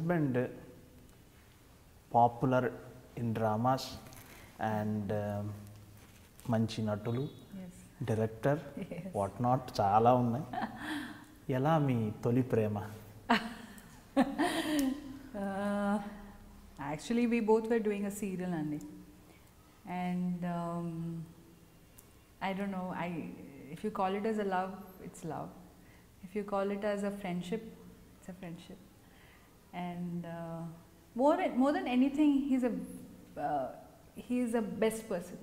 husband popular in dramas and మంచి నటులు, director, what not చాలా ఉన్నాయి. ఎలా మీ తొలి ప్రేమ? Actually, we both were doing a serial, Andy. And I don't know, if you call it as a love, it's love. If you call it as a friendship, it's a friendship. And more than anything, he's a best person.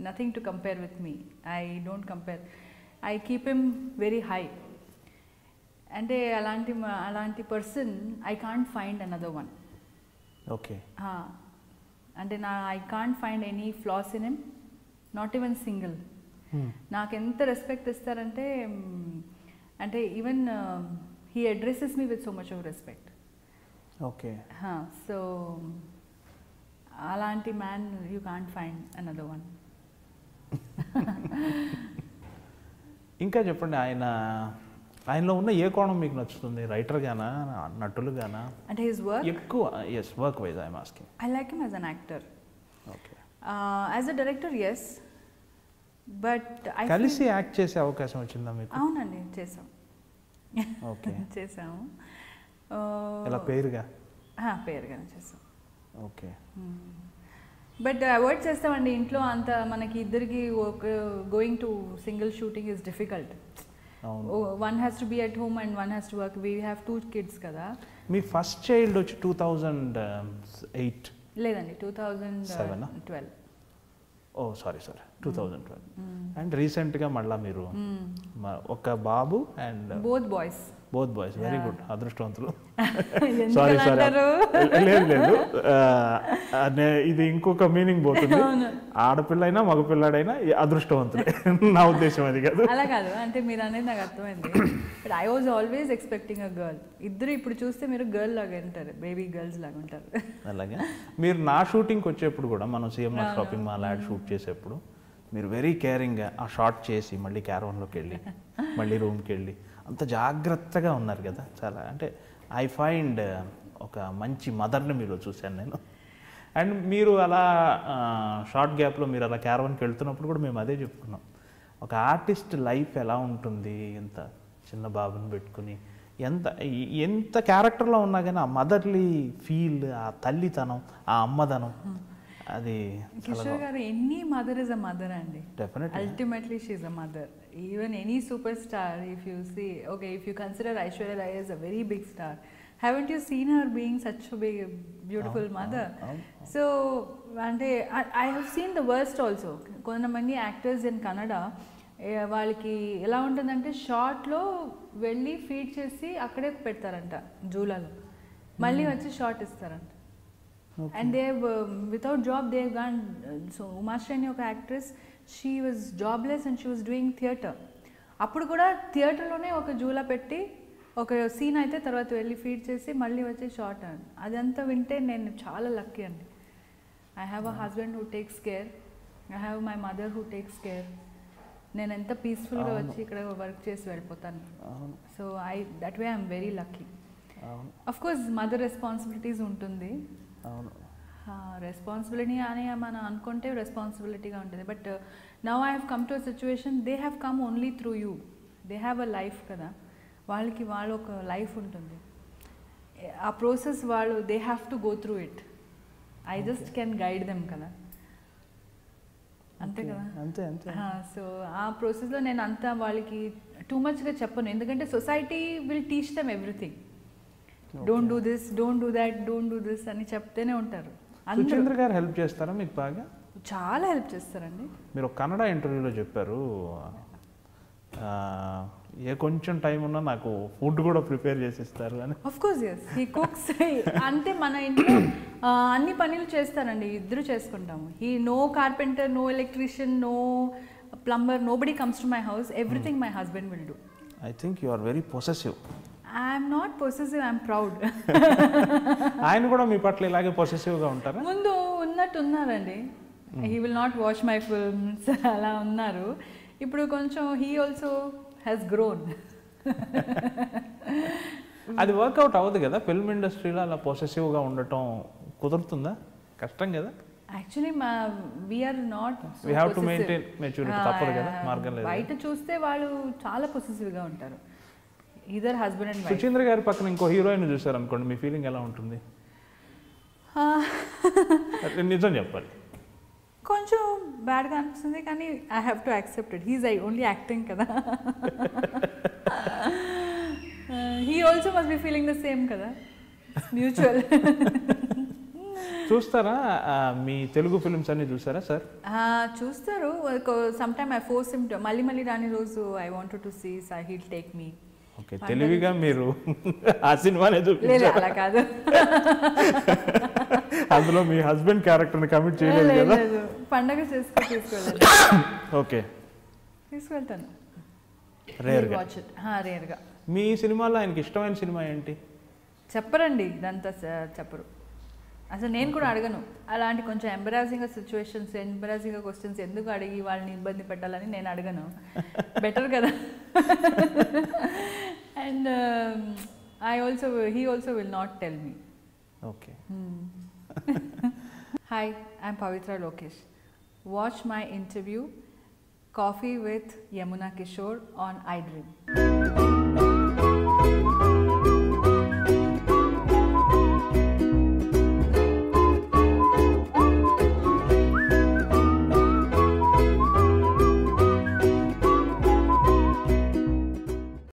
Nothing to compare with me. I don't compare. I keep him very high. And alanti person, I can't find another one. Okay. And I can't find any flaws in him, not even single. నాకు ఎంత respect ఇస్తారంటే అంటే even he addresses me with so much of respect. Okay. So అలాంటి man you can't find another one. ఇంకా చెప్పండి, ఆయనలో ఉన్న ఏ కోణం మీకు నచ్చుతుంది? రైటర్ గానా, నటులు గానా? అంటే హిస్ వర్క్ ఎక్కువ. yes, work wise I am asking. I like him as an actor. Okay. As a director, yes, but I కలిసి యాక్ట్ చేసే అవకాశం వచ్చిందా మీకు? అవునండి, చేసాం. ఓకే. చేసాము. ఎలా పేరుగా? పేరుగానే చేసాం. ఓకే. బట్ అవాయిడ్ చేస్తామండి ఇంట్లో, అంత మనకి ఇద్దరికి going to single shooting is difficult. One has to be at home and one has to work. We have 2 kids kada. Me first child వచ్చి 2008? లేదండి, 2012. ఓ సారీ 2012. అండ్ రీసెంట్గా మళ్ళీ మీరు ఒక బాబు and both boys. Very good, అదృష్టవంతులు. Sorry లేదు, ఇది ఇంకొక మీనింగ్ పోతుంది. ఆడపిల్ల అయినా మగపిల్లాడైనా అదృష్టవంతులే, నా ఉద్దేశం అది కాదు. అలా కాదు, అంటే మీరు అనేది నాకు అర్థమైంది. But I was always expecting a girl. ఇద్దరు ఇప్పుడు చూస్తే మీరు గర్ల్ లాగా ఉంటారు, బేబీ గర్ల్స్ లాగా ఉంటారు. అలాగే మీరు నా షూటింగ్కి వచ్చేప్పుడు కూడా, మనం CMR shopping mall ad shoot చేసేప్పుడు మీరు వెరీ కేరింగ్గా ఆ షాట్ చేసి మళ్ళీ క్యారవాన్లోకి వెళ్ళి మళ్ళీ రూమ్కి వెళ్ళి అంత జాగ్రత్తగా ఉన్నారు కదా. చాలా అంటే ఐ ఫైండ్ ఒక మంచి మదర్ని మీలో చూశాను నేను. అండ్ మీరు అలా షార్ట్ గ్యాప్లో మీరు అలా క్యారవాన్కి వెళ్తున్నప్పుడు కూడా మేము అదే చెప్పుకున్నాం, ఒక ఆర్టిస్ట్ లైఫ్ ఎలా ఉంటుంది, ఎంత చిన్న బాబుని పెట్టుకుని ఎంత క్యారెక్టర్లో ఉన్నా కానీ ఆ మదర్లీ ఫీల్, ఆ తల్లితనం, ఆ అమ్మదనం, అది Kishore garu, any mother is a mother అండి. Definitely, ultimately she is a mother. Even any super star, if you see, okay, if you consider Aishwarya Rai as a very big star, haven't you seen her being such a big beautiful mother? So అంటే I have seen the worst also. కొంతమంది actors in Kannada, వాళ్ళకి ఎలా ఉంటుందంటే షార్ట్లో వెళ్ళి feed చేసి అక్కడే పెడతారంట జూలాలో, మళ్ళీ వచ్చి షార్ట్ ఇస్తారంట. And they have without job they have gone. So Umashani, ఒక actress, she was jobless and she was doing theatre. అప్పుడు కూడా థియేటర్లోనే ఒక జూలా పెట్టి ఒక సీన్ అయితే తర్వాత వెళ్ళి ఫీడ్ చేసి మళ్ళీ వచ్చి షార్ట్ అండి. అదంతా వింటే నేను చాలా లక్కీ అండి. I have a husband who takes care, I have my mother who takes care. నేను ఎంత పీస్ఫుల్గా వచ్చి ఇక్కడ వర్క్ చేసి వెళ్ళిపోతాను. So that way I'm very lucky. Of course mother responsibilities ఉంటుంది, రెస్పాన్సిబిలిటీ అని మనం అనుకుంటే రెస్పాన్సిబిలిటీగా ఉంటుంది. But now I have come to a situation, they have come only through you. They have a life కదా, వాళ్ళకి వాళ్ళు ఒక లైఫ్ ఉంటుంది. ఆ ప్రాసెస్ వాళ్ళు they have to go through it. I just can guide them కదా, అంతే కదా. సో ఆ ప్రాసెస్లో నేను అంతా వాళ్ళకి టూ మచ్గా చెప్పను, ఎందుకంటే society will teach them everything. Don't do this, don't do that, don't do this అని చెప్తూనే ఉంటారు. సుచంద్ర గారు హెల్ప్ చేస్తారా మీకు బాగా? చాలా హెల్ప్ చేస్తారండి. మీరు ఒక కన్నడ ఇంటర్వ్యూలో చెప్పారు, ఏ కొంచెం టైం ఉన్నా నాకు ఫుడ్ కూడా ప్రిపేర్ చేసిస్తారు అని. Of course yes, he cooks. అంటే మన ఇంట్లో అన్ని పనులు చేస్తారండి, ఇద్దరు చేసుకుంటాము. He no carpenter, no electrician, no plumber, nobody comes to my house. Everything my husband will do. I think you are very possessive. I'm not possessive, I'm proud. ఆయన కూడా మీ పట్ల ఇలాగే పొసెసివ్గా ఉంటారా? ముందు ఉన్నట్టు ఉన్నారండి. He will not watch my films అలా ఉన్నారు. ఇప్పుడు కొంచెం హీ ఆల్సో హ్యాస్ గ్రోన్. అది వర్కౌట్ అవ్వదు కదా ఫిల్మ్ ఇండస్ట్రీలో అలా పొసెసివ్గా ఉండటం కుదురుతుందా? కష్టం కదా. Actually we're not we have to maintain maturity, తప్పదు కదా, మార్గం లేదు. బయట చూస్తే వాళ్ళు చాలా పొసెసివ్గా ఉంటారు, either husband and wife. Suchindra గారి పక్కన ఇంకో హీరోయిన్ చూసారు అనుకోండి, మీ ఫీలింగ్ ఎలా ఉంటుంది? నిజం చెప్పాలి. కొంచెం బ్యాడ్గా అనిపిస్తుంది, కానీ I have to accept it. He's only acting కదా. He also must be feeling the same కదా, మ్యూచువల్. చూస్తారా మీ తెలుగు ఫిల్మ్స్ అన్ని చూసారా సార్? చూస్తారు. Some time I force him to, మళ్ళీ రాని రోజు I wanted to see, so he'll take me. Okay, తెలివిగా మీరు ఆ సినిమానే లేదు చూపించారు. అలా కాదు, అందులో మీ హస్బెండ్ క్యారెక్టర్ని కమిట్ చేయలేదు కదా. పండగ చేసుకుని తీసుకెళ్ళాను. ఓకే, తీసుకెళ్తాను రేర్గా. వాచ్ ఇట్, రేర్గా. మీ సినిమాలో ఆయనకి ఇష్టమైన సినిమా ఏంటి? చెప్పరండి, ఇదంతా చెప్పరు. అసలు నేను కూడా అడగను అలాంటి కొంచెం ఎంబరాసింగ్ సిచ్యువేషన్స్, ఎంబరాసింగ్ క్వశ్చన్స్ ఎందుకు అడిగి వాళ్ళని ఇబ్బంది పెట్టాలని నేను అడగను. బెటర్ కదా. And he also will not tell me. Okay. Hi, I'm Pavitra Lokesh. Watch my interview Coffee with Yamuna Kishore on iDream.